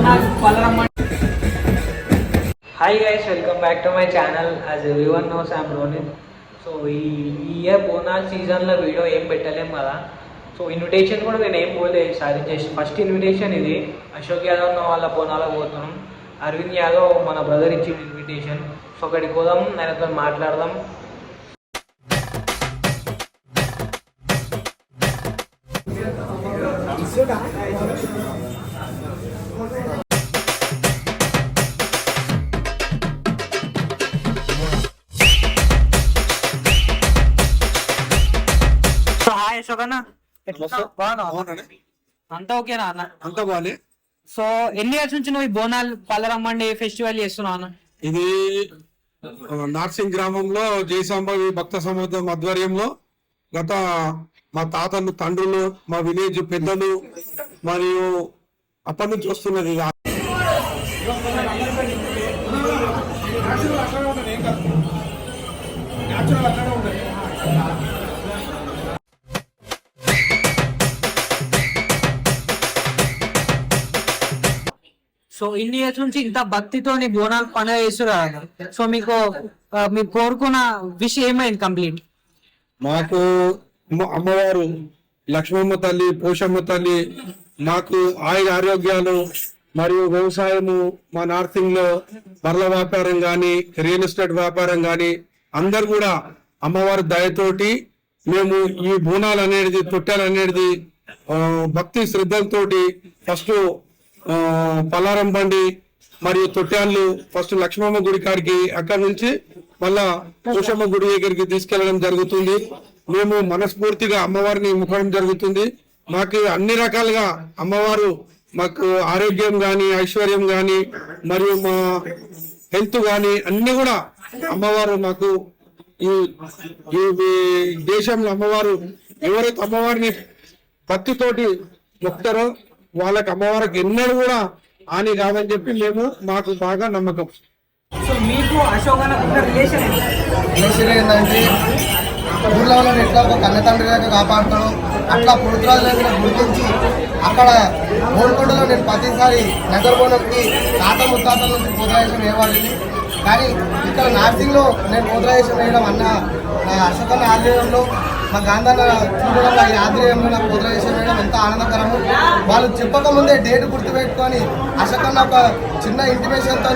Bonalu పలరమ్మ. Hi guys, welcome back to my channel. As everyone knows, I am Ronit. So ఈ year బోనాల్ సీజన్లో video ఏం పెట్టలేం కదా. So invitation కూడా నేను ఏం పోలేదు ఈసారి. జస్ట్ ఫస్ట్ ఇన్విటేషన్ ఇది. అశోక్ యాదవ్ వాళ్ళ బోనాలకు పోతున్నాం. అరవింద్ యాదవ్ మన బ్రదర్ ఇచ్చింది ఇన్విటేషన్. సో అక్కడికి పోదాం, ఆయనతో మాట్లాడదాం. హాయ్ అశోక్ అన్న, అంతా ఓకేనా అన్న? అంతా బాగానే. సో ఎన్ని ఇయర్స్ నుంచి నువ్వు ఈ బోనాల్ పలరమ్మండి ఫెస్టివల్ చేస్తున్నావు అన్న? ఇది నార్సింగ్ గ్రామంలో జయసాంబవి భక్త సముద్రం ఆధ్వర్యంలో గత మా తాతలు, తండ్రులు, మా విలేజ్ పెద్దలు మరియు అప్పటి నుంచి వస్తున్నది. సో ఇన్ని ఇయర్స్ నుంచి ఇంత భక్తితో బోనాలు పండుగ చేస్తున్నారు. సో మీకు మీరు కోరుకున్న విషయం ఏమైంది కంప్లీట్? మాకు అమ్మవారు లక్ష్మమ్మ తల్లి, పోషమ్మ తల్లి మాకు ఆరోగ్యాలు మరియు వ్యవసాయము, మా నార్సింగ్ లో బర్ల వ్యాపారం గాని, రియల్ ఎస్టేట్ వ్యాపారం గాని అందరు కూడా అమ్మవారి దయతోటి మేము ఈ బోనాలు అనేది, తొట్టెలు అనేది భక్తి శ్రద్ధలతోటి ఫస్ట్ పలారం బండి మరియు తొట్టాళ్ళు ఫస్ట్ లక్ష్మమ్మ గుడి కాడికి, అక్కడి నుంచి మళ్ళా పోషమ్మ గుడి దగ్గరికి తీసుకెళ్లడం జరుగుతుంది. మేము మనస్ఫూర్తిగా అమ్మవారిని ముఖడం జరుగుతుంది. మాకు అన్ని రకాలుగా అమ్మవారు మాకు ఆరోగ్యం గాని, ఐశ్వర్యం గాని మరియు మా హెల్త్ గాని అన్ని కూడా అమ్మవారు మాకు ఈ దేశంలో అమ్మవారు ఎవరైతే అమ్మవారిని భక్తితోటి మొక్తారో వాళ్ళకి అమ్మవారికి ఎన్నడూ కూడా హాని కాదని చెప్పి మాకు బాగా నమ్మకం. సో మీకు అశోక్ అన్న రిలేషన్ ఏంటంటే ఊళ్ళో వాళ్ళని ఎట్లా ఒక కన్నతండ్రిగా కాపాడుతాడు అట్లా పురుతురాజులను గుర్తించి అక్కడ గోల్కొండలో నేను ప్రతిసారి నగరబోనంకి తాత ముత్తాతల నుంచి పోతరాజేశం వేయవాడిని. కానీ ఇక్కడ నార్సింగ్లో నేను పోతరాజేశం వేయడం అన్న అశోక్ అన్న ఆధ్వర్యంలో, మా గాంధీ చూడడంలో ఈ ఆధ్వర్యంలో నాకు పోతరాజేశం వేయడం ఎంతో ఆనందకరము. వాళ్ళు చెప్పకముందే డేట్ గుర్తుపెట్టుకొని అశోక్ అన్న ఒక చిన్న ఇంటిమేషన్తో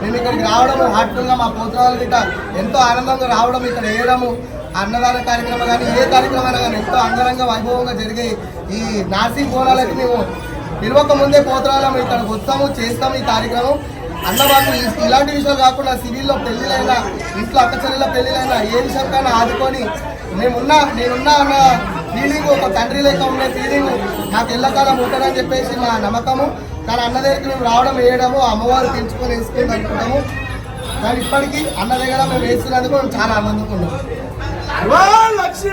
మేము ఇక్కడికి రావడము, హార్ట్ఫుల్గా మా పోతరాజుల గిట్ట ఎంతో ఆనందంగా రావడం, ఇక్కడ వేయడము, అన్నదాన కార్యక్రమం కానీ ఏ కార్యక్రమాలు కానీ ఎంతో అంగరంగ వైభవంగా జరిగే ఈ నార్సింగ్ బోనాలకి మేము పిలవక ముందే పోతరాలం ఇక్కడికి వస్తాము, చేస్తాము ఈ కార్యక్రమం. అన్న మాకు ఇలాంటి విషయాలు కాకుండా సివిల్లో పెళ్ళిళ్ళైనా, ఇంట్లో అక్కచెల్లెల పెళ్ళిళ్ళైనా ఏ విషయానికైనా ఆదుకొని నేనున్నా అన్న ఫీలింగ్, ఒక తండ్రి లేక ఉండే ఫీలింగ్ నాకు ఎల్లకాలం ఉంటుందని చెప్పేసి మా నమ్మకము. కానీ అన్న దగ్గరికి మేము రావడం, వేయడము, అమ్మవారు పెంచుకొని వేసుకుంది అనుకుంటాము. కానీ ఇప్పటికీ అన్న దగ్గర మేము వేస్తున్నందుకు మేము చాలా ఆనందంగా ఉన్నాము. లక్ష్మీ